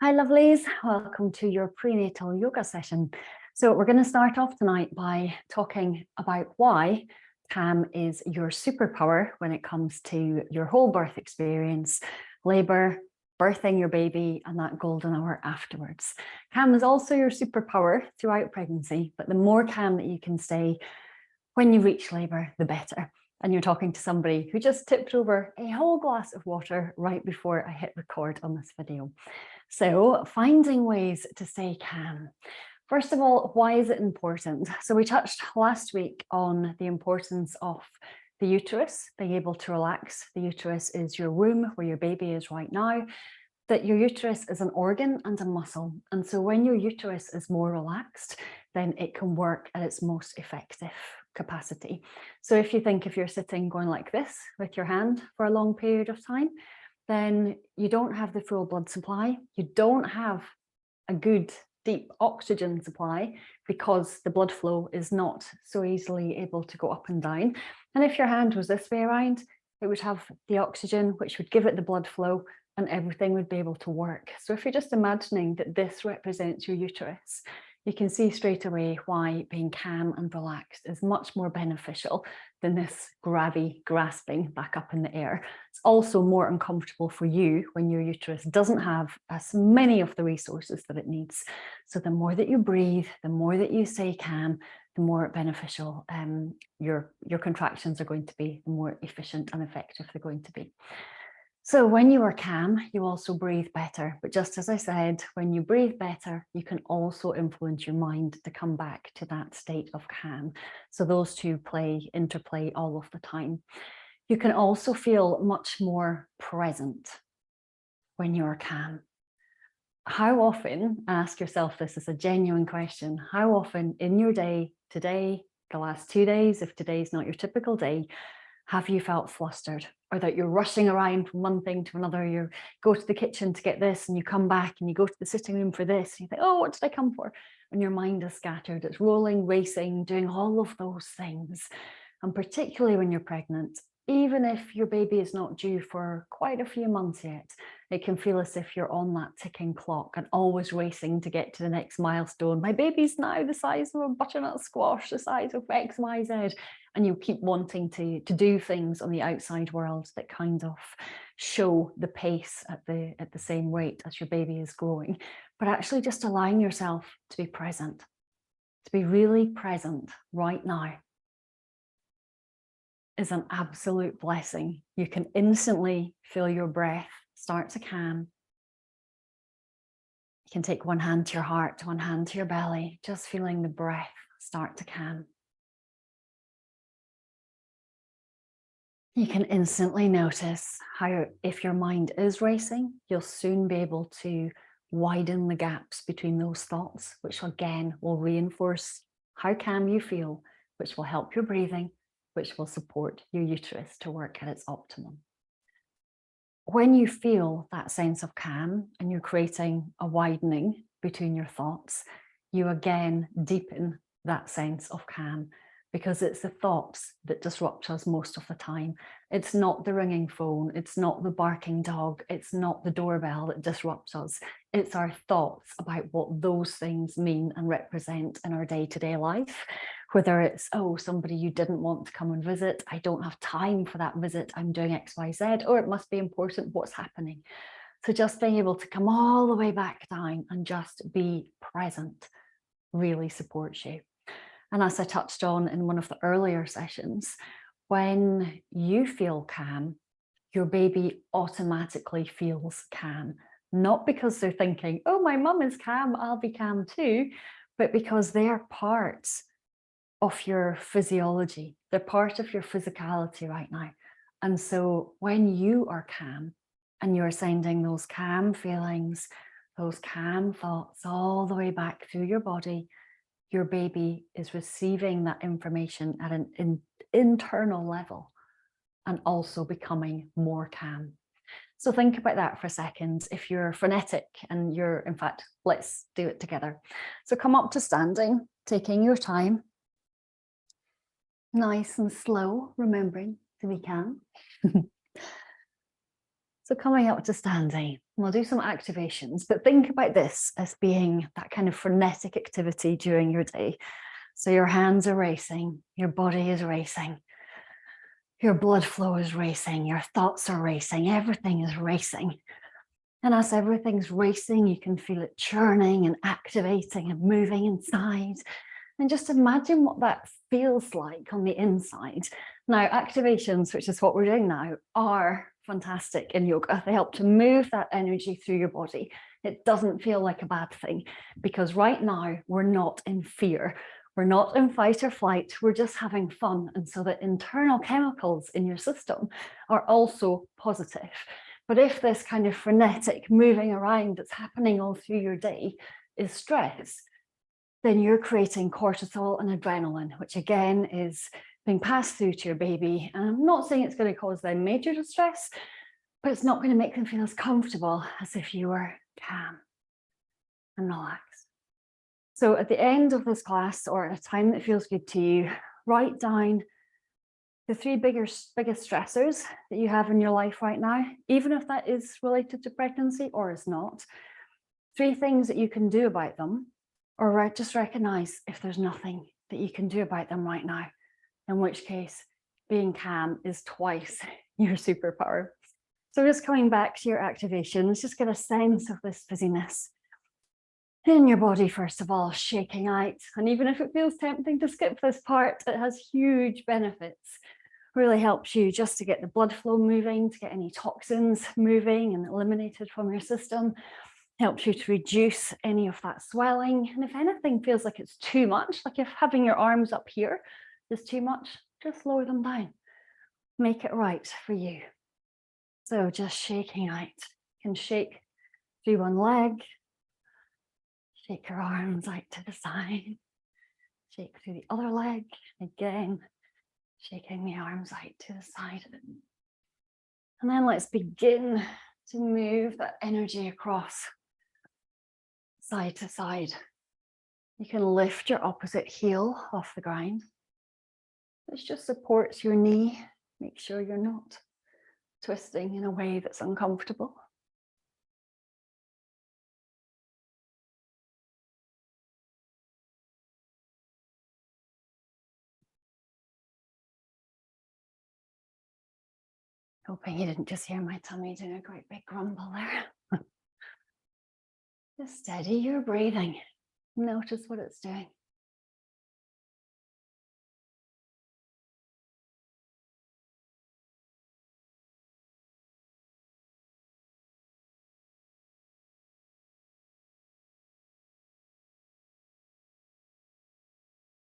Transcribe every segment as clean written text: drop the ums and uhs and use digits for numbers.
Hi lovelies, welcome to your prenatal yoga session. So we're going to start off tonight by talking about why calm is your superpower when it comes to your whole birth experience, labor, birthing your baby, and that golden hour afterwards. Calm is also your superpower throughout pregnancy, but the more calm that you can stay when you reach labor, the better. And you're talking to somebody who just tipped over a whole glass of water right before I hit record on this video. So finding ways to stay calm. First of all, why is it important? So we touched last week on the importance of the uterus being able to relax. The uterus is your womb where your baby is right now, that your uterus is an organ and a muscle. And so when your uterus is more relaxed, then it can work at its most effective capacity. So if you think if you're sitting going like this with your hand for a long period of time, then you don't have the full blood supply. You don't have a good deep oxygen supply because the blood flow is not so easily able to go up and down. And if your hand was this way around, it would have the oxygen, which would give it the blood flow, and everything would be able to work. So if you're just imagining that this represents your uterus, you can see straight away why being calm and relaxed is much more beneficial than this grabby grasping back up in the air. It's also more uncomfortable for you when your uterus doesn't have as many of the resources that it needs. So the more that you breathe, the more that you stay calm, the more beneficial your contractions are going to be, the more efficient and effective they're going to be. So when you are calm, you also breathe better. But just as I said, when you breathe better, you can also influence your mind to come back to that state of calm. So those two interplay all of the time. You can also feel much more present when you're calm. How often, ask yourself this as a genuine question, how often in your day, today, the last 2 days, if today's not your typical day, have you felt flustered, or that you're rushing around from one thing to another? You go to the kitchen to get this and you come back and you go to the sitting room for this and you think, oh, what did I come for? And your mind is scattered, it's rolling, racing, doing all of those things. And particularly when you're pregnant, even if your baby is not due for quite a few months yet, it can feel as if you're on that ticking clock and always racing to get to the next milestone. My baby's now the size of a butternut squash, the size of X, Y, Z. And you keep wanting to do things on the outside world that kind of show the pace at the same rate as your baby is growing. But actually just allowing yourself to be present, to be really present right now, is an absolute blessing. You can instantly feel your breath start to calm. You can take one hand to your heart, one hand to your belly, just feeling the breath start to calm. You can instantly notice how if your mind is racing, you'll soon be able to widen the gaps between those thoughts, which again will reinforce how calm you feel, which will help your breathing, which will support your uterus to work at its optimum. When you feel that sense of calm and you're creating a widening between your thoughts, you again deepen that sense of calm, because it's the thoughts that disrupt us most of the time. It's not the ringing phone, it's not the barking dog, it's not the doorbell that disrupts us. It's our thoughts about what those things mean and represent in our day-to-day life. Whether it's, oh, somebody you didn't want to come and visit, I don't have time for that visit, I'm doing X, Y, Z, or it must be important what's happening. So just being able to come all the way back down and just be present really supports you. And as I touched on in one of the earlier sessions, when you feel calm, your baby automatically feels calm. Not because they're thinking, oh, my mum is calm, I'll be calm too, but because they're parts of your physiology. They're part of your physicality right now. And so when you are calm and you're sending those calm feelings, those calm thoughts all the way back through your body, your baby is receiving that information at an internal level and also becoming more calm. So think about that for a second. If you're frenetic and you're, in fact, let's do it together. So come up to standing, taking your time, nice and slow, remembering to be calm. So coming up to standing, we'll do some activations, but think about this as being that kind of frenetic activity during your day. So your hands are racing, your body is racing, your blood flow is racing, your thoughts are racing, everything is racing. And as everything's racing, you can feel it churning and activating and moving inside. And just imagine what that feels like on the inside. Now, activations, which is what we're doing now, are fantastic in yoga. They help to move that energy through your body. It doesn't feel like a bad thing because right now we're not in fear. We're not in fight or flight. We're just having fun. And so the internal chemicals in your system are also positive. But if this kind of frenetic moving around that's happening all through your day is stress, then you're creating cortisol and adrenaline, which again is being passed through to your baby. And I'm not saying it's going to cause them major distress, but it's not going to make them feel as comfortable as if you were calm and relaxed. So at the end of this class, or at a time that feels good to you, write down the three biggest stressors that you have in your life right now, even if that is related to pregnancy or is not. 3 things that you can do about them, or just recognize if there's nothing that you can do about them right now, in which case being calm is twice your superpower. So just coming back to your activations, just get a sense of this fizziness in your body, first of all, shaking out. And even if it feels tempting to skip this part, it has huge benefits. Really helps you just to get the blood flow moving, to get any toxins moving and eliminated from your system. Helps you to reduce any of that swelling. And if anything feels like it's too much, like if having your arms up here is too much, just lower them down. Make it right for you. So just shaking out. You can shake through one leg, shake your arms out to the side, shake through the other leg, again, shaking the arms out to the side. And then let's begin to move that energy across side to side. You can lift your opposite heel off the ground. This just supports your knee. Make sure you're not twisting in a way that's uncomfortable. Hoping you didn't just hear my tummy doing a great big grumble there. Just steady your breathing. Notice what it's doing.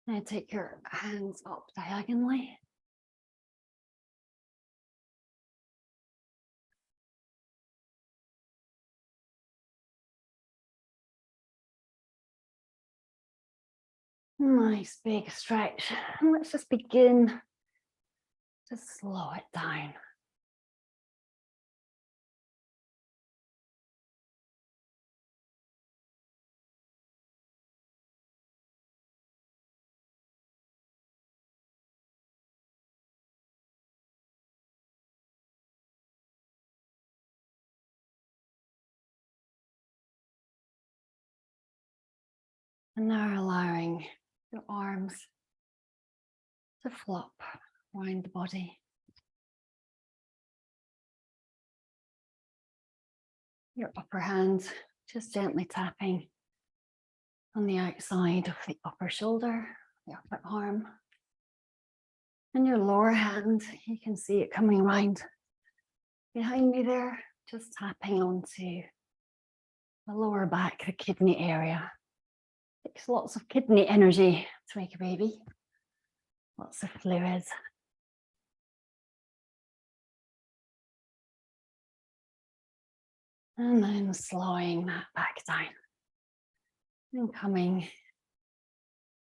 Now take your hands up diagonally. Nice big stretch. And let's just begin to slow it down. And now allowing your arms to flop around the body. Your upper hand just gently tapping on the outside of the upper shoulder, the upper arm. And your lower hand, you can see it coming around behind me there, just tapping onto the lower back, the kidney area. Takes lots of kidney energy to make a baby. Lots of fluids. And then slowing that back down. And coming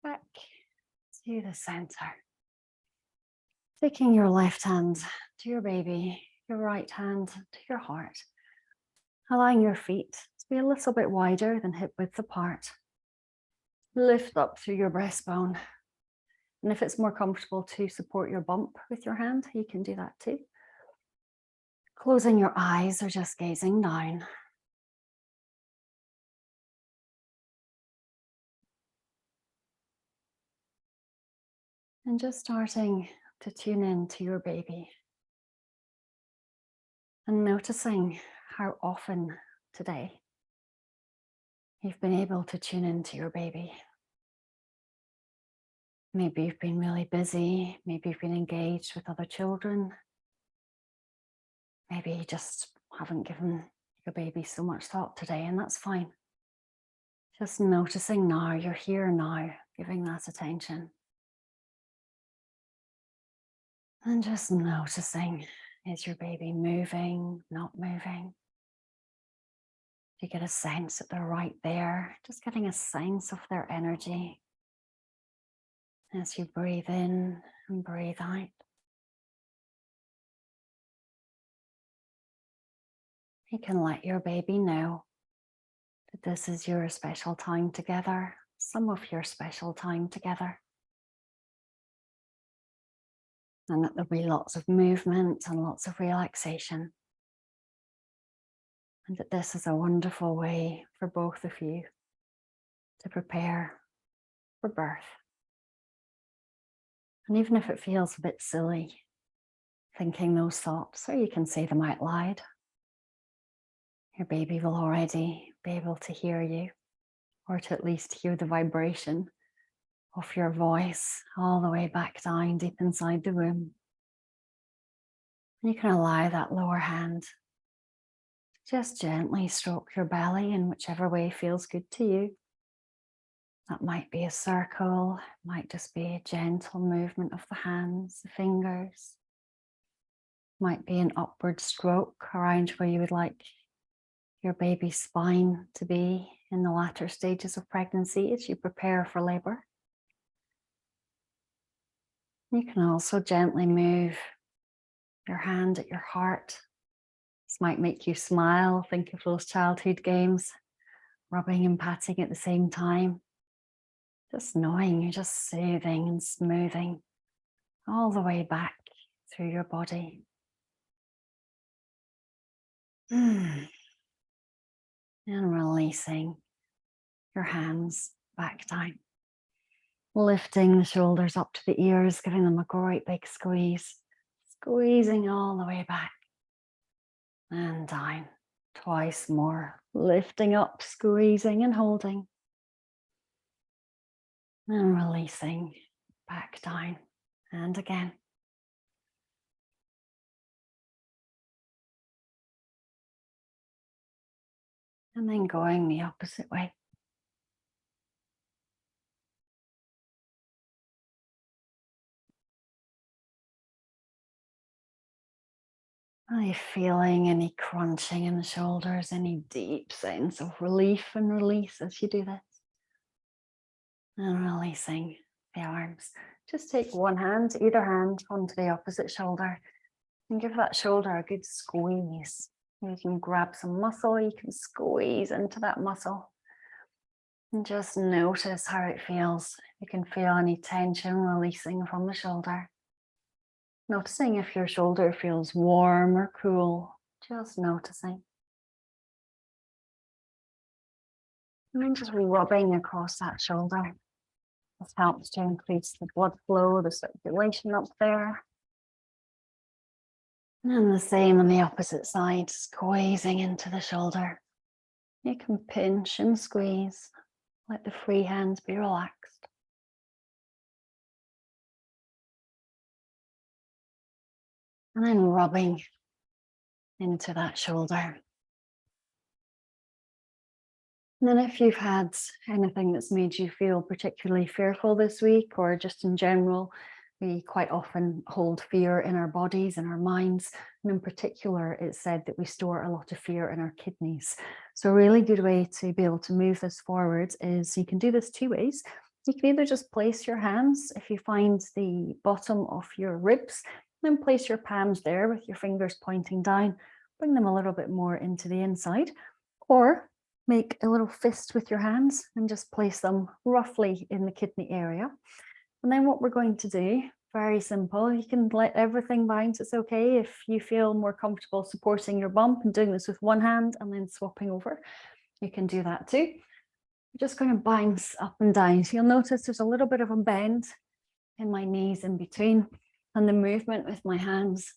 back to the center. Taking your left hand to your baby, your right hand to your heart. Allowing your feet to be a little bit wider than hip width apart. Lift up through your breastbone. And if it's more comfortable to support your bump with your hand, you can do that too. Closing your eyes or just gazing down. And just starting to tune in to your baby. And noticing how often today you've been able to tune into your baby. Maybe you've been really busy. Maybe you've been engaged with other children. Maybe you just haven't given your baby so much thought today, and that's fine. Just noticing now, you're here now, giving that attention. And just noticing, is your baby moving, not moving? Do you get a sense that they're right there? Just getting a sense of their energy as you breathe in and breathe out. You can let your baby know that this is your special time together, some of your special time together. And that there'll be lots of movement and lots of relaxation. And that this is a wonderful way for both of you to prepare for birth. And even if it feels a bit silly thinking those thoughts, or you can say them out loud, your baby will already be able to hear you, or to at least hear the vibration of your voice all the way back down deep inside the womb. You can allow that lower hand to just gently stroke your belly in whichever way feels good to you. That might be a circle, might just be a gentle movement of the hands, the fingers. Might be an upward stroke around where you would like your baby's spine to be in the latter stages of pregnancy as you prepare for labor. You can also gently move your hand at your heart. This might make you smile. Think of those childhood games, rubbing and patting at the same time. Just knowing you're just soothing and smoothing all the way back through your body. And releasing your hands back down. Lifting the shoulders up to the ears, giving them a great big squeeze. Squeezing all the way back. And down. Twice more. Lifting up, squeezing and holding. And releasing back down. And again. And then going the opposite way. Are you feeling any crunching in the shoulders, any deep sense of relief and release as you do this? And releasing the arms. Just take one hand, either hand, onto the opposite shoulder and give that shoulder a good squeeze. You can grab some muscle, you can squeeze into that muscle. And just notice how it feels. You can feel any tension releasing from the shoulder. Noticing if your shoulder feels warm or cool, just noticing. And then just rubbing across that shoulder. This helps to increase the blood flow, the circulation up there. And the same on the opposite side, squeezing into the shoulder. You can pinch and squeeze, let the free hands be relaxed. And then rubbing into that shoulder. And then if you've had anything that's made you feel particularly fearful this week, or just in general, we quite often hold fear in our bodies and our minds. And in particular, it's said that we store a lot of fear in our kidneys. So a really good way to be able to move this forward is you can do this two ways. You can either just place your hands, if you find the bottom of your ribs, then place your palms there with your fingers pointing down, bring them a little bit more into the inside, or make a little fist with your hands and just place them roughly in the kidney area. And then what we're going to do Very simple. You can let everything bounce. It's okay if you feel more comfortable supporting your bump and doing this with one hand and then swapping over. You can do that too. I'm just going to bounce up and down. So you'll notice there's a little bit of a bend in my knees in between, and the movement with my hands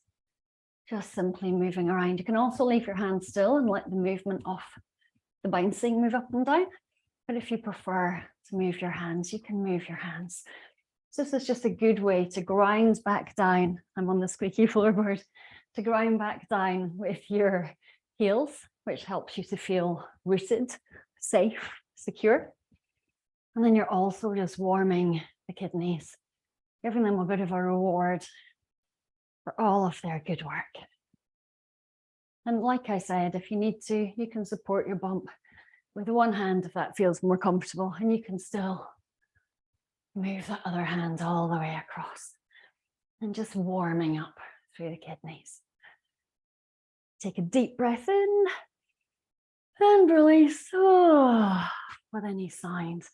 just simply moving around. You can also leave your hands still and let the movement of the bouncing move up and down. But if you prefer to move your hands, you can move your hands. So this is just a good way to grind back down. I'm on the squeaky floorboard. To grind back down with your heels, which helps you to feel rooted, safe, secure. And then you're also just warming the kidneys, giving them a bit of a reward for all of their good work. And like I said, if you need to, you can support your bump with one hand if that feels more comfortable, and you can still move the other hand all the way across and just warming up through the kidneys. Take a deep breath in and release with any signs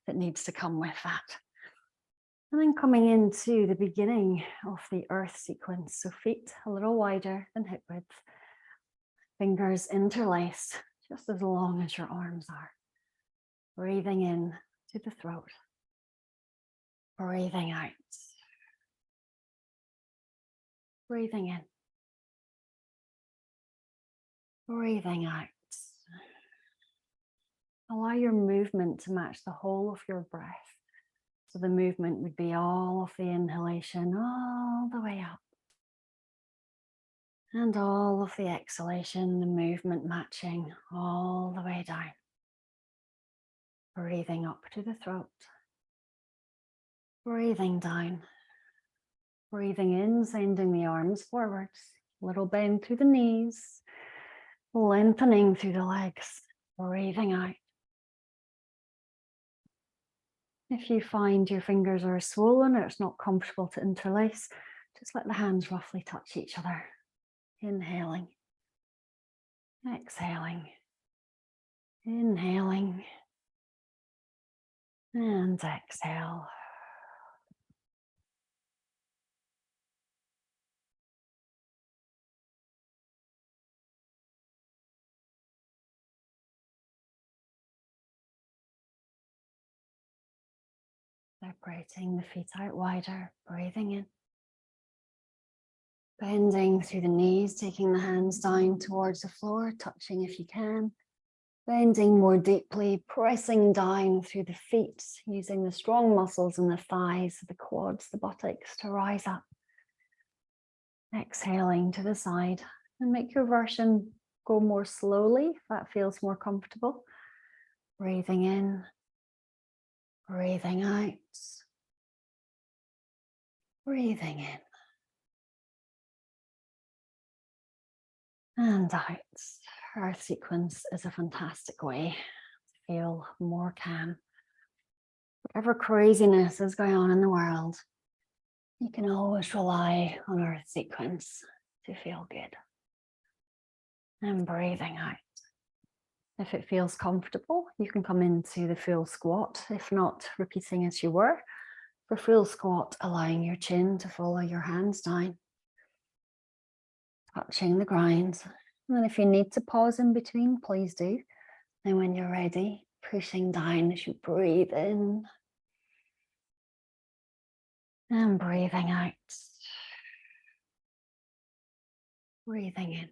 that needs to come with that. And then coming into the beginning of the earth sequence. So feet a little wider than hip width, fingers interlaced just as long as your arms are. Breathing in to the throat, breathing out, breathing in, breathing out. Allow your movement to match the whole of your breath. So the movement would be all of the inhalation all the way up. And all of the exhalation, the movement matching all the way down. Breathing up to the throat. Breathing down. Breathing in, sending the arms forwards. Little bend through the knees. Lengthening through the legs. Breathing out. If you find your fingers are swollen or it's not comfortable to interlace, just let the hands roughly touch each other. Inhaling, exhaling, inhaling, and exhale. Separating the feet out wider, breathing in. Bending through the knees, taking the hands down towards the floor, touching if you can. Bending more deeply, pressing down through the feet, using the strong muscles in the thighs, the quads, the buttocks to rise up. Exhaling to the side, and make your version go more slowly if that feels more comfortable. Breathing in, breathing out, breathing in. And out. Earth sequence is a fantastic way to feel more calm. Whatever craziness is going on in the world, you can always rely on earth sequence to feel good. And breathing out. If it feels comfortable, you can come into the full squat. If not, repeating as you were. For full squat, allowing your chin to follow your hands down. Touching the ground. And then if you need to pause in between, please do. And when you're ready, pushing down as you breathe in. And breathing out. Breathing in.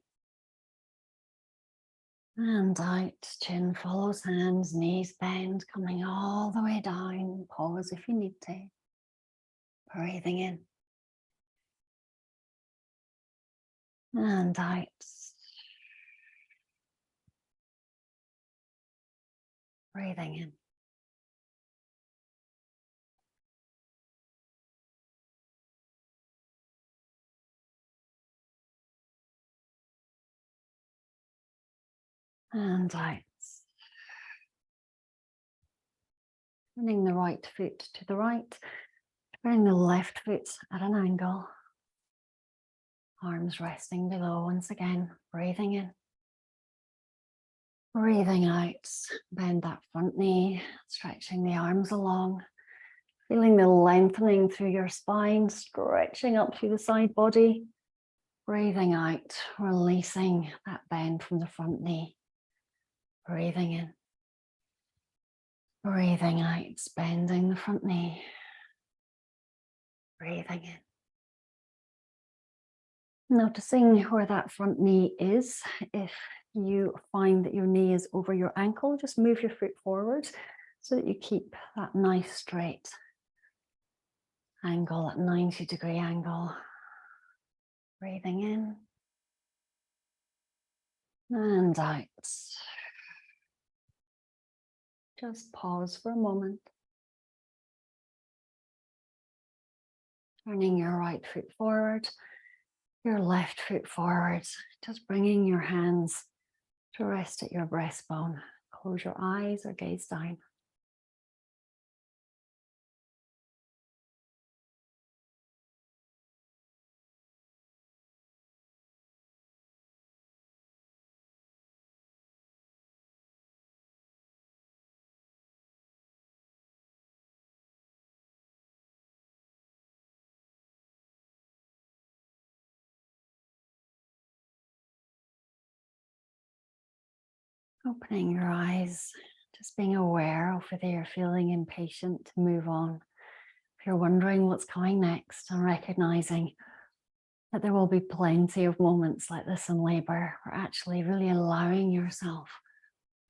And out, chin follows hands, knees bend, coming all the way down. Pause if you need to. Breathing in. And out. Breathing in. And out. Turning the right foot to the right. Turning the left foot at an angle. Arms resting below once again. Breathing in. Breathing out. Bend that front knee. Stretching the arms along. Feeling the lengthening through your spine, stretching up through the side body. Breathing out, releasing that bend from the front knee. Breathing in. Breathing out, bending the front knee. Breathing in. Noticing where that front knee is. If you find that your knee is over your ankle, just move your foot forward so that you keep that nice straight angle, that 90-degree angle. Breathing in and out. Just pause for a moment. Turning your right foot forward, your left foot forward. Just bringing your hands to rest at your breastbone. Close your eyes or gaze down. Opening your eyes, just being aware of whether you're feeling impatient to move on. If you're wondering what's coming next, and recognizing that there will be plenty of moments like this in labor, where actually really allowing yourself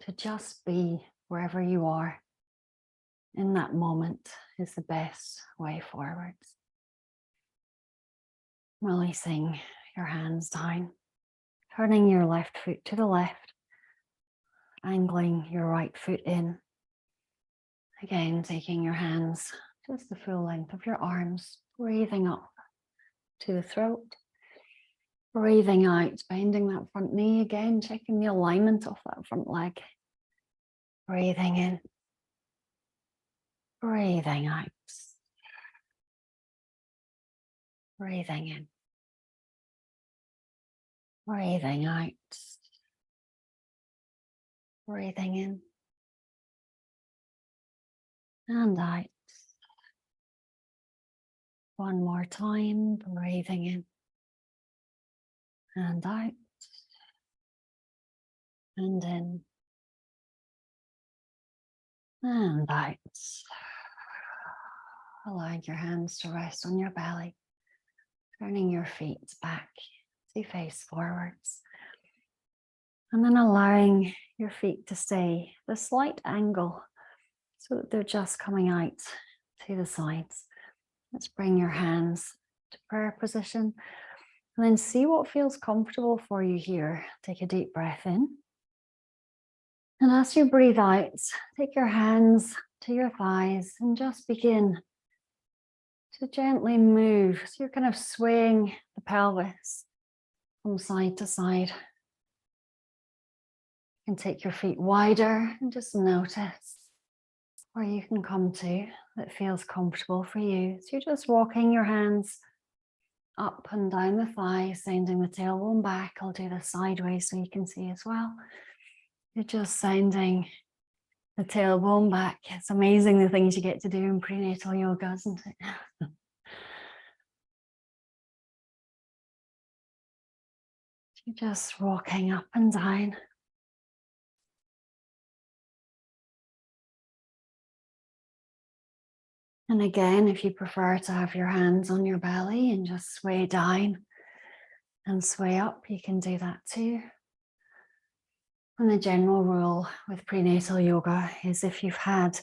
to just be wherever you are in that moment is the best way forward. Releasing your hands down, turning your left foot to the left, angling your right foot in. Again, taking your hands just the full length of your arms, breathing up to the throat, breathing out, bending that front knee again, checking the alignment of that front leg. Breathing in, breathing out, breathing in, breathing out, breathing in, and out. One more time, breathing in, and out, and in, and out. Allowing your hands to rest on your belly, turning your feet back to face forwards. And then allowing your feet to stay the slight angle so that they're just coming out to the sides. Let's bring your hands to prayer position and then see what feels comfortable for you here. Take a deep breath in. And as you breathe out, take your hands to your thighs and just begin to gently move. So you're kind of swaying the pelvis from side to side. You can take your feet wider and just notice where you can come to that feels comfortable for you. So you're just walking your hands up and down the thighs, sending the tailbone back. I'll do this sideways so you can see as well. You're just sending the tailbone back. It's amazing the things you get to do in prenatal yoga, isn't it? You're just rocking up and down. And again, if you prefer to have your hands on your belly and just sway down and sway up, you can do that too. And the general rule with prenatal yoga is if you've had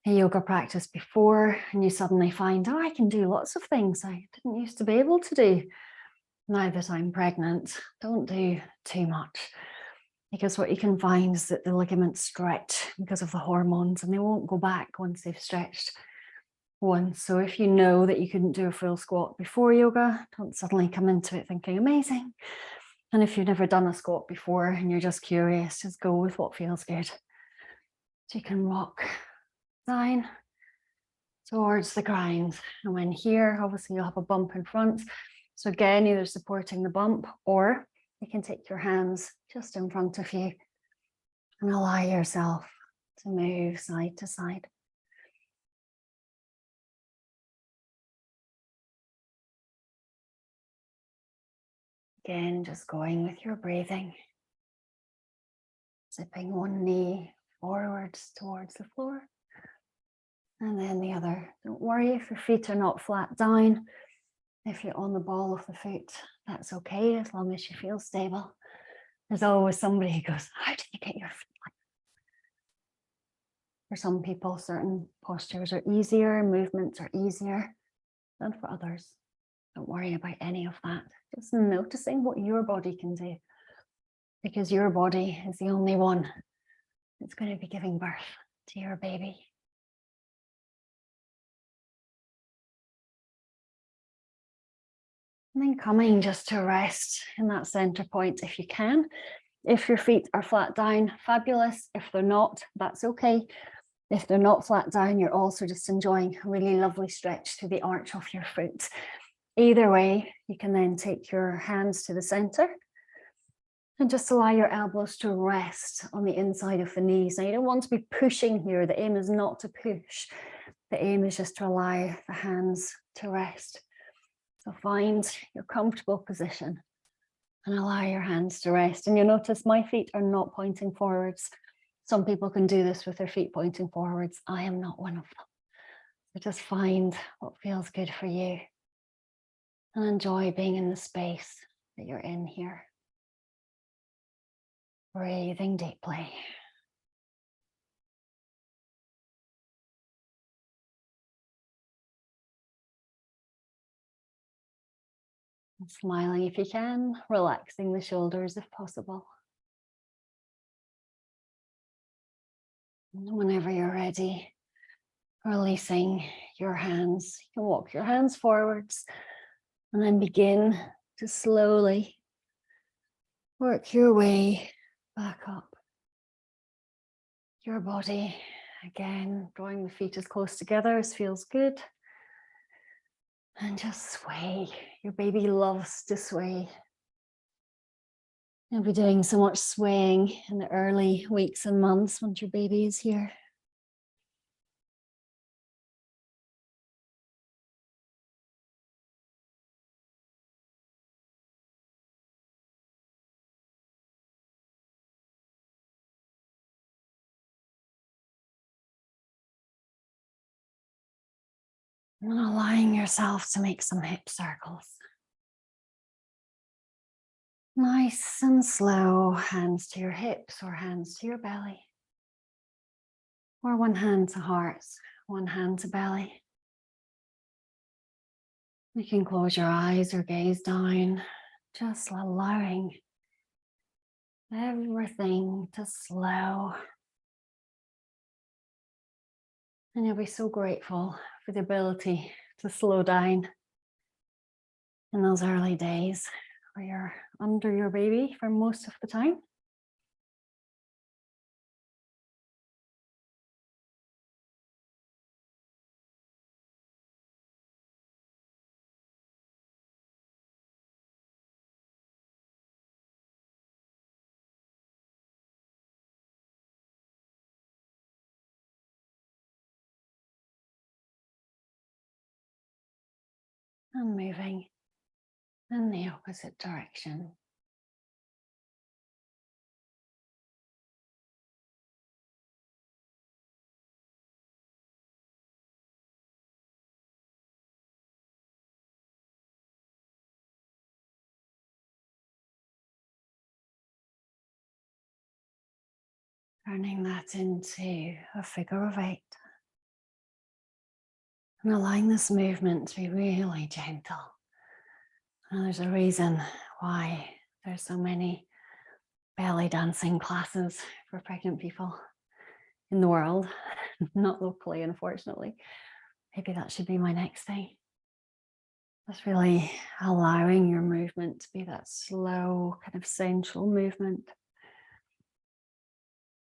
a yoga practice before and you suddenly find, oh, I can do lots of things I didn't used to be able to do now that I'm pregnant, don't do too much. Because what you can find is that the ligaments stretch because of the hormones and they won't go back once they've stretched once. So if you know that you couldn't do a full squat before yoga, don't suddenly come into it thinking amazing. And if you've never done a squat before and you're just curious, just go with what feels good. So you can rock down towards the ground. And when here, obviously you'll have a bump in front. So again, either supporting the bump or you can take your hands just in front of you and allow yourself to move side to side. Again, just going with your breathing. Zipping one knee forwards towards the floor. And then the other. Don't worry if your feet are not flat down. If you're on the ball of the foot, that's okay, as long as you feel stable. There's always somebody who goes, how did you get your feet like that? For some people, certain postures are easier, movements are easier than for others. Don't worry about any of that. Just noticing what your body can do, because your body is the only one that's going to be giving birth to your baby. And then coming just to rest in that center point if you can. If your feet are flat down, fabulous. If they're not, that's okay. If they're not flat down, you're also just enjoying a really lovely stretch through the arch of your foot. Either way, you can then take your hands to the center and just allow your elbows to rest on the inside of the knees. Now, you don't want to be pushing here. The aim is not to push. The aim is just to allow the hands to rest. So find your comfortable position and allow your hands to rest. And you'll notice my feet are not pointing forwards. Some people can do this with their feet pointing forwards. I am not one of them. So just find what feels good for you and enjoy being in the space that you're in here. Breathing deeply. And smiling if you can, relaxing the shoulders if possible. And whenever you're ready, releasing your hands. You can walk your hands forwards and then begin to slowly work your way back up. Your body, again, drawing the feet as close together as feels good. And just sway. Your baby loves to sway. You'll be doing so much swaying in the early weeks and months once your baby is here. And allowing yourself to make some hip circles. Nice and slow, hands to your hips or hands to your belly. Or one hand to heart, one hand to belly. You can close your eyes or gaze down, just allowing everything to slow. And you'll be so grateful for the ability to slow down in those early days where you're under your baby for most of the time. And moving in the opposite direction. Turning that into a figure of 8. And allowing this movement to be really gentle. And there's a reason why there's so many belly dancing classes for pregnant people in the world, not locally, unfortunately. Maybe that should be my next thing. Just really allowing your movement to be that slow, kind of sensual movement.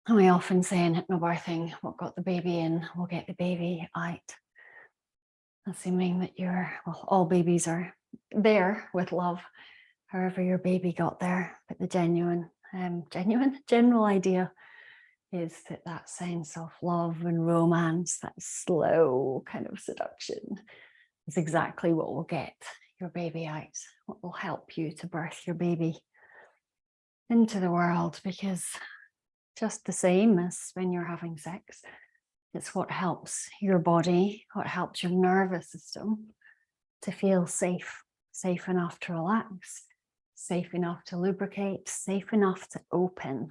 And we often say in hypnobirthing, what got the baby in will get the baby out. Assuming that all babies are there with love, however your baby got there. But the general idea is that sense of love and romance, that slow kind of seduction, is exactly what will get your baby out, what will help you to birth your baby into the world, because just the same as when you're having sex, it's what helps your body, what helps your nervous system to feel safe, safe enough to relax, safe enough to lubricate, safe enough to open.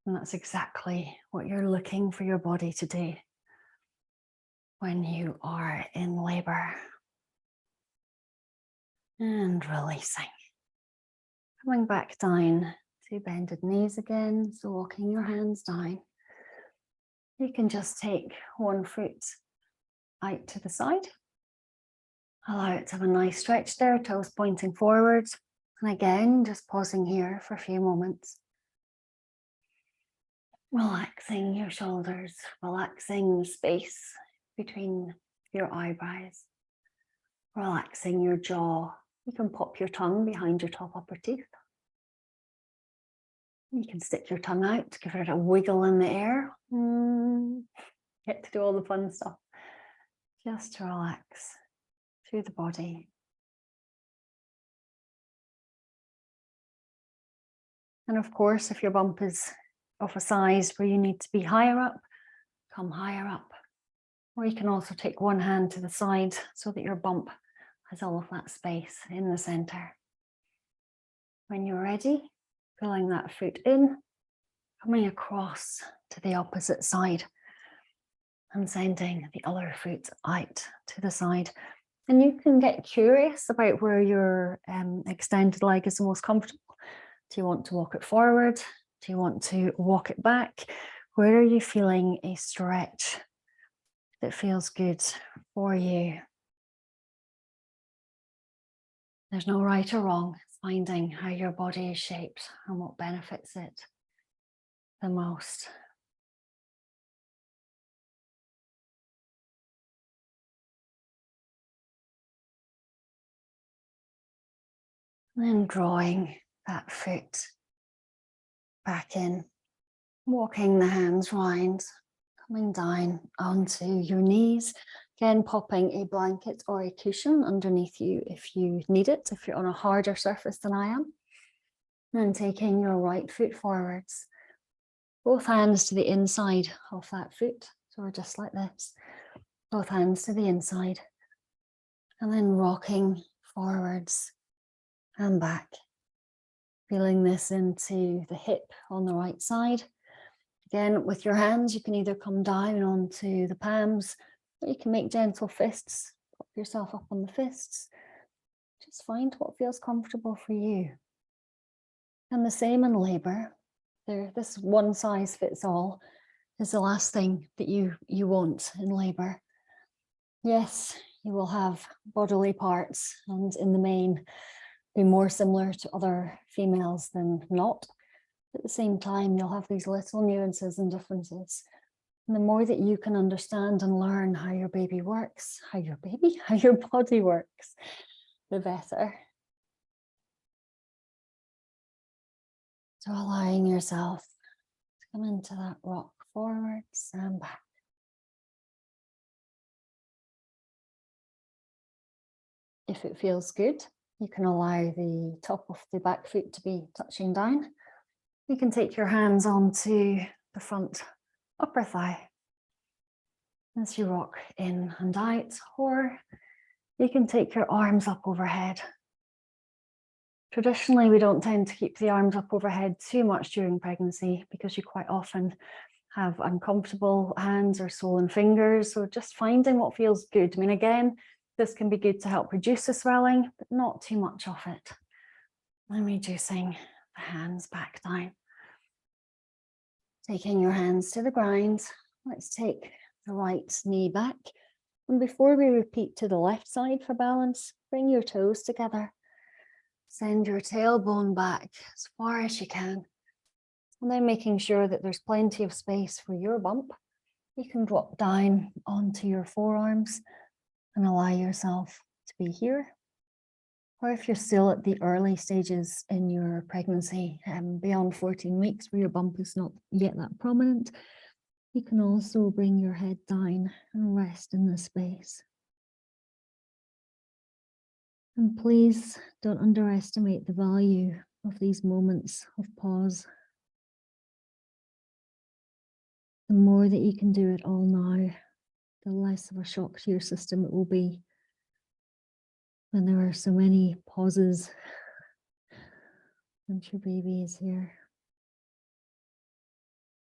And that's exactly what you're looking for your body to do when you are in labor. And releasing. Coming back down to bended knees again, so walking your hands down. You can just take one foot out to the side. Allow it to have a nice stretch there, toes pointing forwards. And again, just pausing here for a few moments. Relaxing your shoulders, relaxing the space between your eyebrows, relaxing your jaw. You can pop your tongue behind your top upper teeth. You can stick your tongue out, give it a wiggle in the air. Get to do all the fun stuff. Just to relax through the body. And of course, if your bump is of a size where you need to be higher up, come higher up. Or you can also take one hand to the side so that your bump has all of that space in the center. When you're ready, pulling that foot in, coming across to the opposite side and sending the other foot out to the side. And you can get curious about where your extended leg is the most comfortable. Do you want to walk it forward? Do you want to walk it back? Where are you feeling a stretch that feels good for you? There's no right or wrong. It's finding how your body is shaped and what benefits it the most. And then drawing that foot back in, walking the hands round, coming down onto your knees. Again, popping a blanket or a cushion underneath you if you need it, if you're on a harder surface than I am. And taking your right foot forwards. Both hands to the inside of that foot. So we're just like this. Both hands to the inside. And then rocking forwards and back. Feeling this into the hip on the right side. Again, with your hands, you can either come down onto the palms, or you can make gentle fists. Pop yourself up on the fists. Just find what feels comfortable for you. And the same in labor. This one size fits all is the last thing that you want in labor. Yes, you will have bodily parts and in the main be more similar to other females than not. At the same time, you'll have these little nuances and differences. And the more that you can understand and learn how your baby works, how your body works, the better. So allowing yourself to come into that rock forwards and back. If it feels good, you can allow the top of the back foot to be touching down. You can take your hands onto the front upper thigh as you rock in and out, or you can take your arms up overhead. Traditionally, we don't tend to keep the arms up overhead too much during pregnancy because you quite often have uncomfortable hands or swollen fingers. So just finding what feels good. I mean, again, this can be good to help reduce the swelling, but not too much of it. And reducing the hands back down. Taking your hands to the ground, let's take the right knee back. And before we repeat to the left side for balance, bring your toes together. Send your tailbone back as far as you can. And then making sure that there's plenty of space for your bump. You can drop down onto your forearms and allow yourself to be here. Or if you're still at the early stages in your pregnancy, beyond 14 weeks where your bump is not yet that prominent, you can also bring your head down and rest in this space. And please don't underestimate the value of these moments of pause. The more that you can do it all now, the less of a shock to your system it will be when there are so many pauses once your baby is here.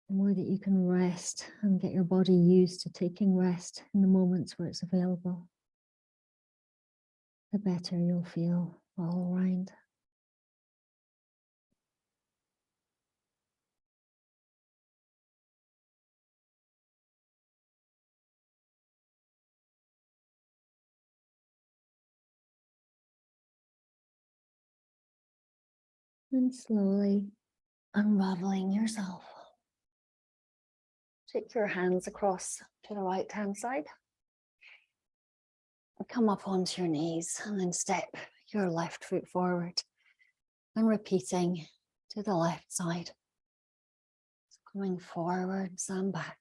The more that you can rest and get your body used to taking rest in the moments where it's available, the better you'll feel all around. And slowly unraveling yourself. Take your hands across to the right hand side. And come up onto your knees and then step your left foot forward. And repeating to the left side. Coming forwards and back.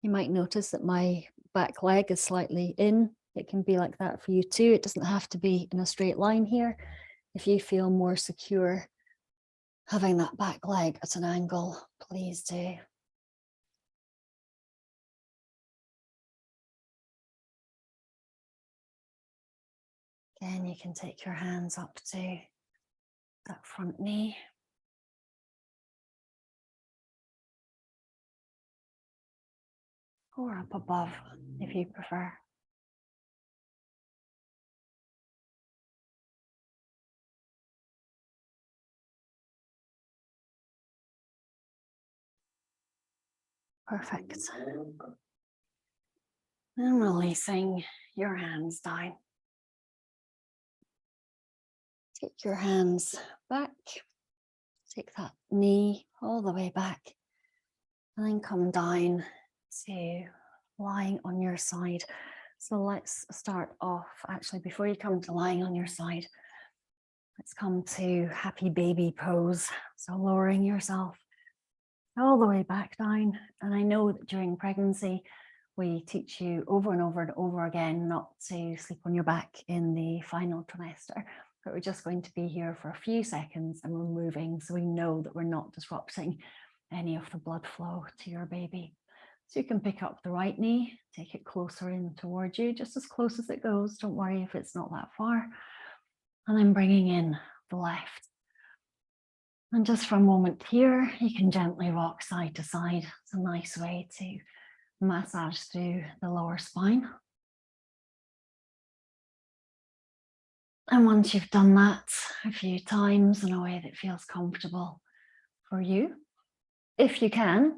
You might notice that my back leg is slightly in. It can be like that for you too. It doesn't have to be in a straight line here. If you feel more secure having that back leg at an angle, please do. Again, you can take your hands up to that front knee. Or up above if you prefer. Perfect. And releasing your hands down. Take your hands back. Take that knee all the way back. And then come down to lying on your side. So let's start off, actually, before you come to lying on your side, let's come to happy baby pose. So lowering yourself all the way back down. And I know that during pregnancy, we teach you over and over and over again not to sleep on your back in the final trimester, but we're just going to be here for a few seconds and we're moving so we know that we're not disrupting any of the blood flow to your baby. So you can pick up the right knee, take it closer in towards you, just as close as it goes. Don't worry if it's not that far. And then bringing in the left. And just for a moment here, you can gently rock side to side. It's a nice way to massage through the lower spine. And once you've done that a few times in a way that feels comfortable for you, if you can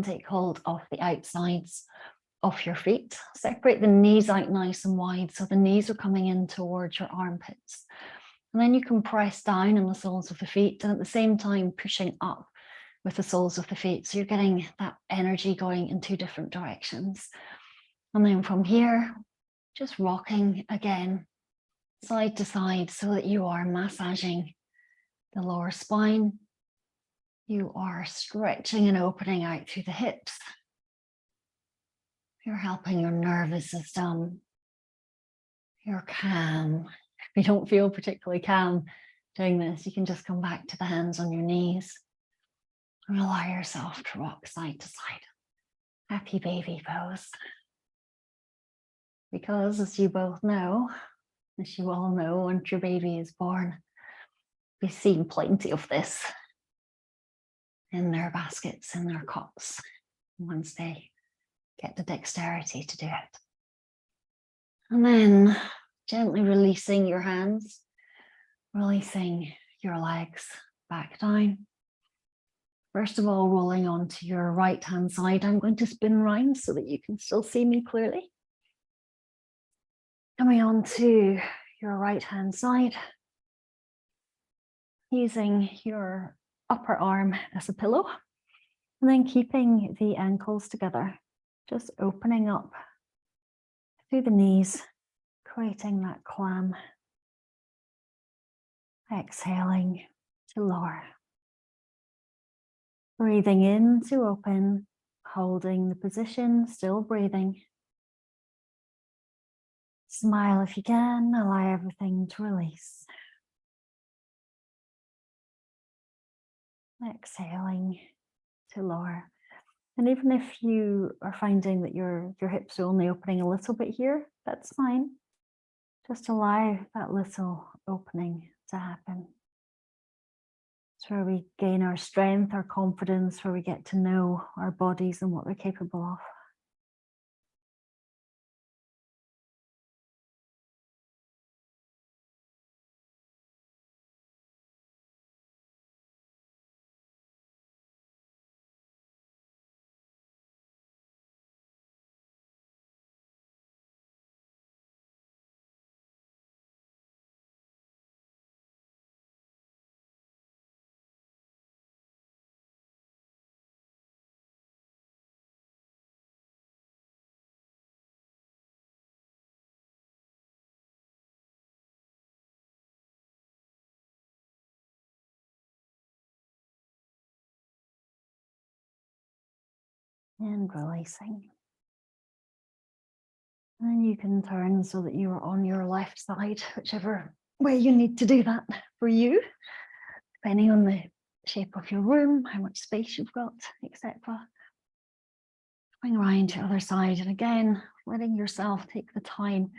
take hold of the outsides of your feet. Separate the knees out nice and wide so the knees are coming in towards your armpits. And then you can press down on the soles of the feet and at the same time pushing up with the soles of the feet. So you're getting that energy going in two different directions. And then from here, just rocking again, side to side so that you are massaging the lower spine. You are stretching and opening out through the hips. You're helping your nervous system. You're calm. If you don't feel particularly calm doing this, you can just come back to the hands on your knees and allow yourself to rock side to side. Happy baby pose. Because as you both know, as you all know, once your baby is born, we've seen plenty of this in their baskets, in their cots, once they get the dexterity to do it. And then gently releasing your hands, releasing your legs back down. First of all, rolling onto your right hand side. I'm going to spin round so that you can still see me clearly. Coming on to your right hand side, using your upper arm as a pillow, and then keeping the ankles together, just opening up through the knees, creating that clam. Exhaling to lower. Breathing in to open holding the position, still breathing. Smile if you can, allow everything to release. Exhaling to lower. And even if you are finding that your hips are only opening a little bit here, that's fine. Just allow that little opening to happen. It's where we gain our strength, our confidence, where we get to know our bodies and what they're capable of. And releasing. And then you can turn so that you are on your left side, whichever way you need to do that for you, depending on the shape of your room, how much space you've got, etc. Going around to the other side, and again, letting yourself take the time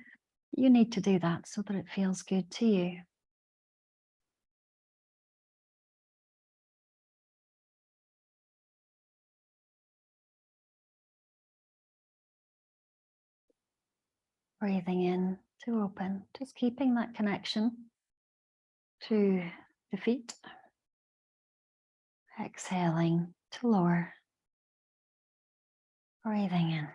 you need to do that so that it feels good to you. Breathing in to open, just keeping that connection to the feet. Exhaling to lower. Breathing in.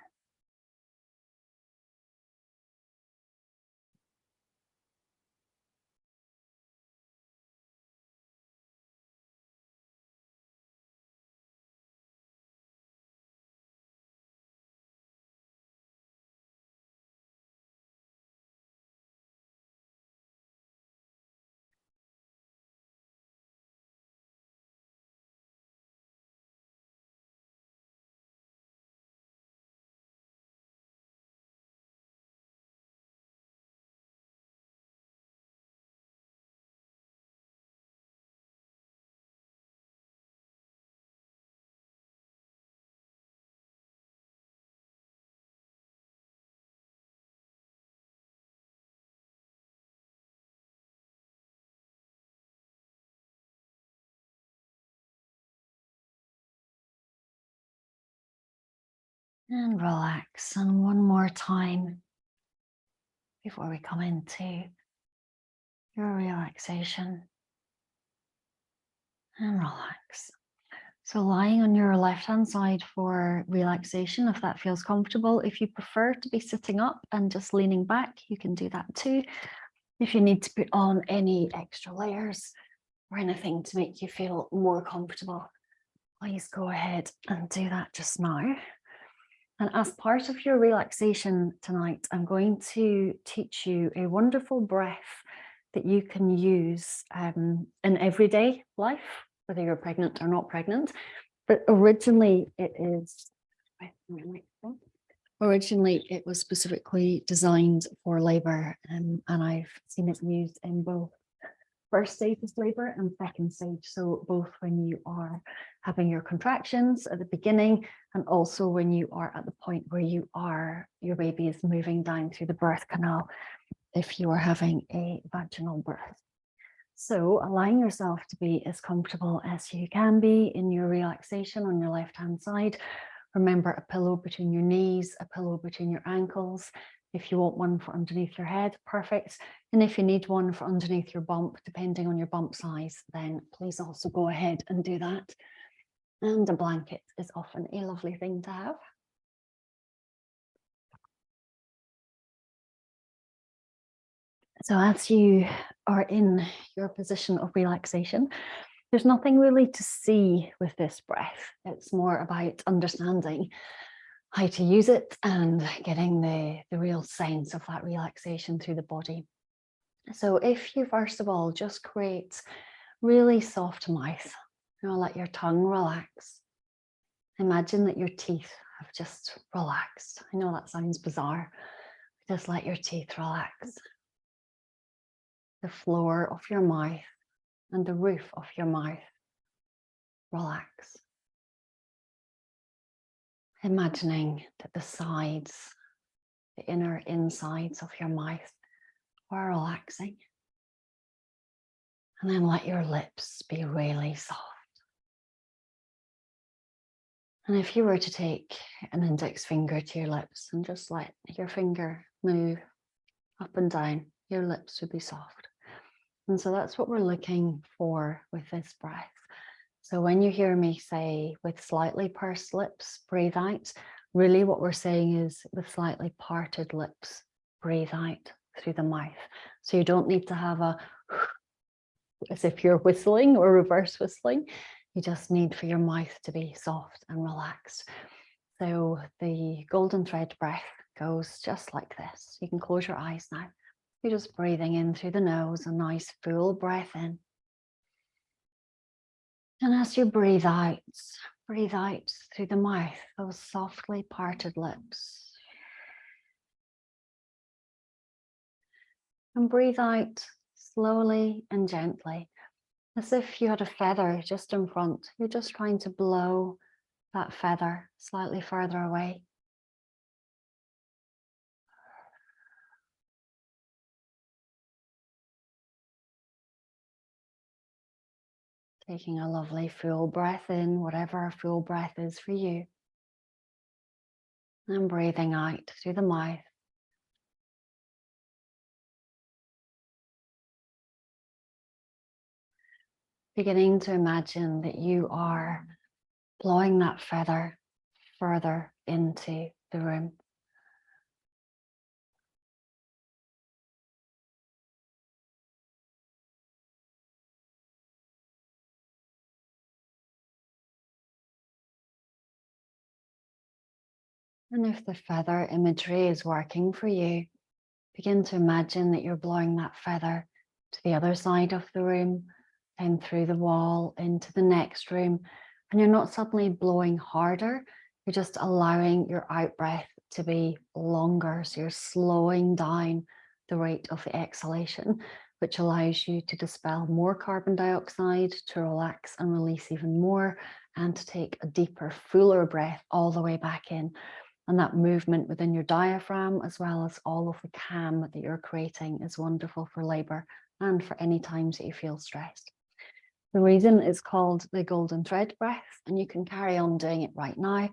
And relax. And one more time before we come into your relaxation. And relax. So lying on your left-hand side for relaxation, if that feels comfortable. If you prefer to be sitting up and just leaning back, you can do that too. If you need to put on any extra layers or anything to make you feel more comfortable, please go ahead and do that just now. And as part of your relaxation tonight, I'm going to teach you a wonderful breath that you can use in everyday life, whether you're pregnant or not pregnant. But originally it was specifically designed for labour, and I've seen it used in both first stage of labour and second stage. So both when you are having your contractions at the beginning, and also when you are at the point where your baby is moving down through the birth canal, if you are having a vaginal birth. So allowing yourself to be as comfortable as you can be in your relaxation on your left-hand side. Remember, a pillow between your knees, a pillow between your ankles. If you want one for underneath your head, perfect. And if you need one for underneath your bump, depending on your bump size, then please also go ahead and do that. And a blanket is often a lovely thing to have. So as you are in your position of relaxation, there's nothing really to see with this breath. It's more about understanding how to use it and getting the real sense of that relaxation through the body. So if you first of all just create really soft mouth, let your tongue relax, Imagine that your teeth have just relaxed. I know that sounds bizarre. Just let your teeth relax. The floor of your mouth and the roof of your mouth relax. Imagining that the sides, the inner insides of your mouth are relaxing. And then let your lips be really soft. And if you were to take an index finger to your lips and just let your finger move up and down, your lips would be soft. And so that's what we're looking for with this breath. So when you hear me say with slightly pursed lips, breathe out, really what we're saying is with slightly parted lips, breathe out through the mouth. So you don't need to have a as if you're whistling or reverse whistling. You just need for your mouth to be soft and relaxed. So the golden thread breath goes just like this. You can close your eyes now. You're just breathing in through the nose, a nice full breath in. And as you breathe out through the mouth, those softly parted lips. And breathe out slowly and gently, as if you had a feather just in front. You're just trying to blow that feather slightly further away. Taking a lovely full breath in, whatever a full breath is for you. And breathing out through the mouth. Beginning to imagine that you are blowing that feather further into the room. And if the feather imagery is working for you, begin to imagine that you're blowing that feather to the other side of the room, then through the wall into the next room. And you're not suddenly blowing harder, you're just allowing your out breath to be longer. So you're slowing down the rate of the exhalation, which allows you to dispel more carbon dioxide, to relax and release even more, and to take a deeper, fuller breath all the way back in. And that movement within your diaphragm, as well as all of the calm that you're creating, is wonderful for labor and for any times that you feel stressed. The reason it's called the golden thread breath, and you can carry on doing it right now,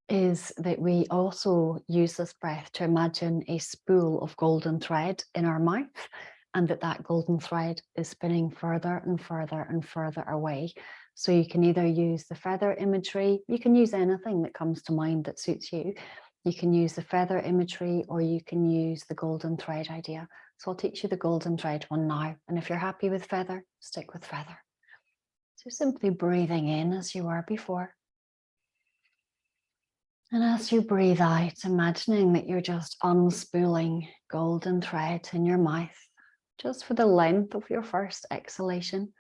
is that we also use this breath to imagine a spool of golden thread in our mouth, and that golden thread is spinning further and further and further away. So you can either use the feather imagery, you can use anything that comes to mind that suits you. You can use the feather imagery, or you can use the golden thread idea. So I'll teach you the golden thread one now. And if you're happy with feather, stick with feather. So simply breathing in as you were before. And as you breathe out, imagining that you're just unspooling golden thread in your mouth, just for the length of your first exhalation.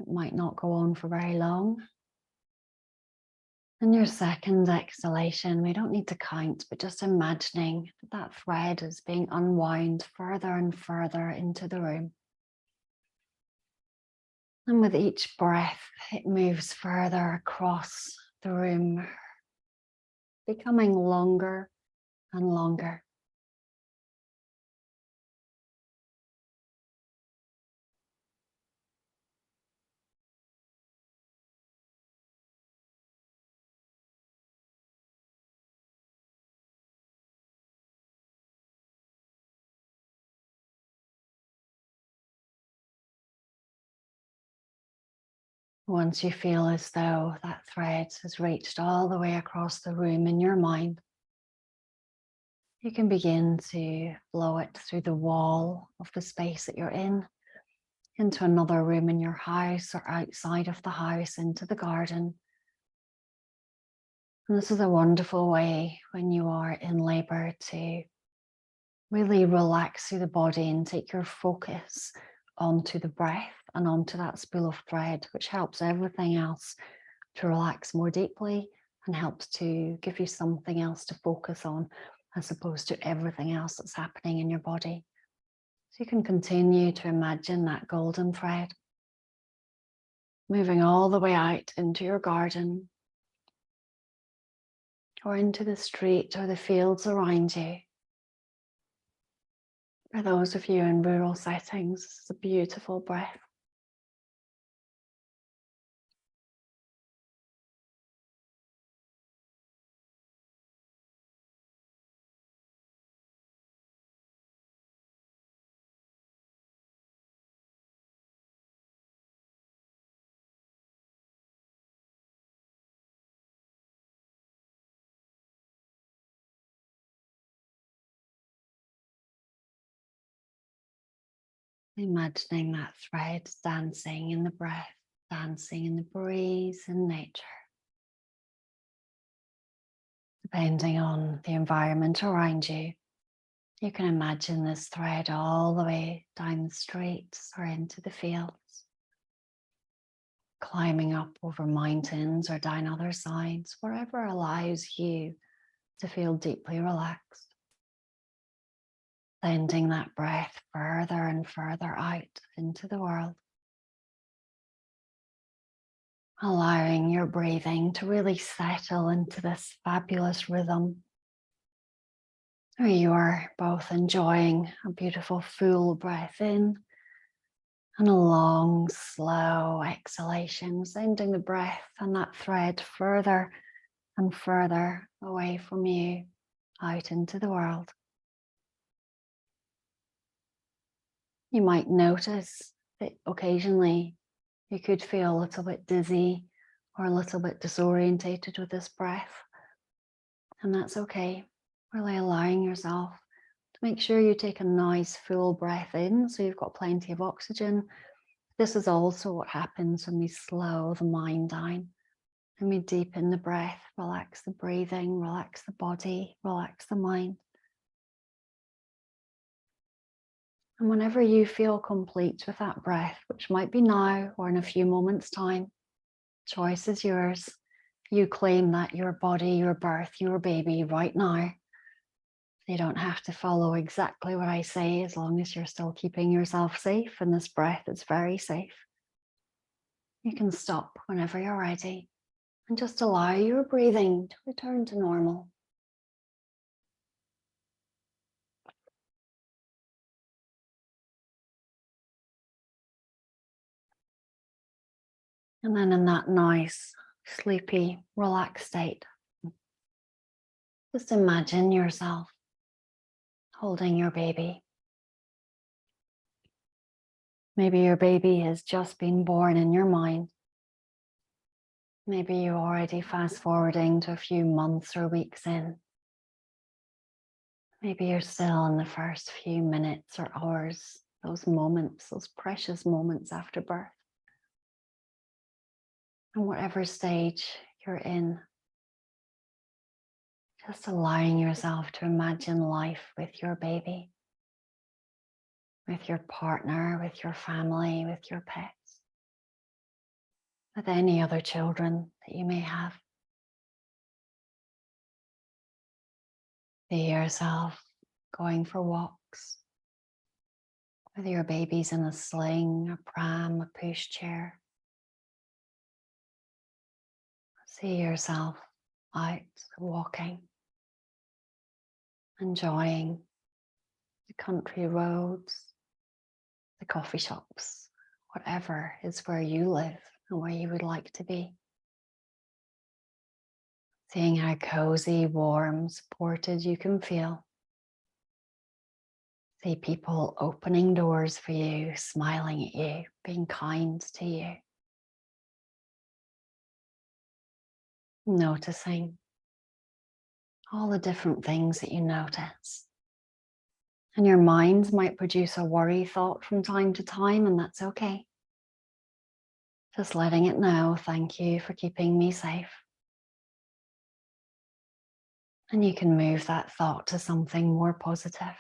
It might not go on for very long. And your second exhalation, we don't need to count, but just imagining that that thread is being unwound further and further into the room. And with each breath, it moves further across the room, becoming longer and longer. Once you feel as though that thread has reached all the way across the room in your mind, you can begin to blow it through the wall of the space that you're in, into another room in your house or outside of the house, into the garden. And this is a wonderful way when you are in labor to really relax through the body and take your focus onto the breath and onto that spool of thread, which helps everything else to relax more deeply and helps to give you something else to focus on as opposed to everything else that's happening in your body. So you can continue to imagine that golden thread moving all the way out into your garden or into the street or the fields around you. For those of you in rural settings, it's a beautiful breath. Imagining that thread dancing in the breath, dancing in the breeze and nature. Depending on the environment around you, you can imagine this thread all the way down the streets or into the fields, climbing up over mountains or down other sides, wherever allows you to feel deeply relaxed. Sending that breath further and further out into the world. Allowing your breathing to really settle into this fabulous rhythm where you are both enjoying a beautiful full breath in and a long, slow exhalation, sending the breath and that thread further and further away from you, out into the world. You might notice that occasionally you could feel a little bit dizzy or a little bit disorientated with this breath. And that's okay. Really allowing yourself to make sure you take a nice full breath in so you've got plenty of oxygen. This is also what happens when we slow the mind down and we deepen the breath, relax the breathing, relax the body, relax the mind. And whenever you feel complete with that breath, which might be now or in a few moments' time, choice is yours. You claim that your body, your birth, your baby right now. You don't have to follow exactly what I say as long as you're still keeping yourself safe, and this breath is very safe. You can stop whenever you're ready and just allow your breathing to return to normal. And then in that nice, sleepy, relaxed state, just imagine yourself holding your baby. Maybe your baby has just been born in your mind. Maybe you're already fast forwarding to a few months or weeks in. Maybe you're still in the first few minutes or hours, those moments, those precious moments after birth. And whatever stage you're in, just allowing yourself to imagine life with your baby, with your partner, with your family, with your pets, with any other children that you may have. See yourself going for walks, whether your baby's in a sling, a pram, a pushchair. See yourself out walking, enjoying the country roads, the coffee shops, whatever is where you live and where you would like to be. Seeing how cozy, warm, supported you can feel. See people opening doors for you, smiling at you, being kind to you. Noticing all the different things that you notice. And your mind might produce a worry thought from time to time, and that's okay. Just letting it know, thank you for keeping me safe. And you can move that thought to something more positive.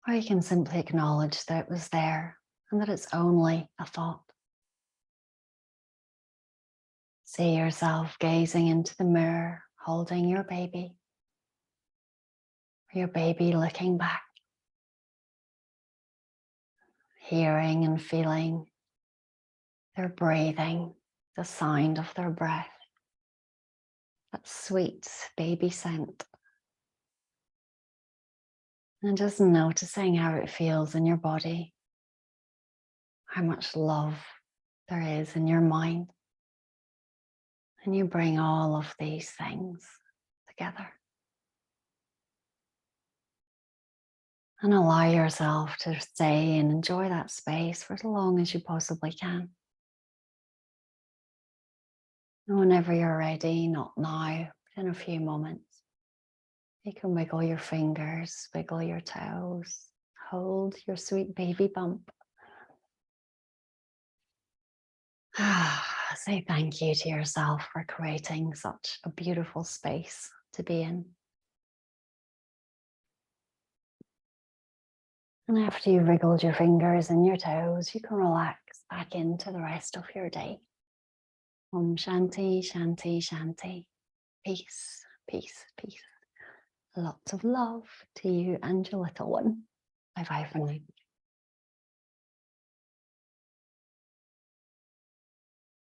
Or you can simply acknowledge that it was there and that it's only a thought. See yourself gazing into the mirror, holding your baby looking back, hearing and feeling their breathing, the sound of their breath, that sweet baby scent. And just noticing how it feels in your body, how much love there is in your mind. And you bring all of these things together. And allow yourself to stay and enjoy that space for as long as you possibly can. And whenever you're ready, not now, but in a few moments, you can wiggle your fingers, wiggle your toes, hold your sweet baby bump. Say thank you to yourself for creating such a beautiful space to be in. And after you've wriggled your fingers and your toes, you can relax back into the rest of your day. Om Shanti, Shanti, Shanti. Peace, peace, peace. Lots of love to you and your little one. Bye bye for now.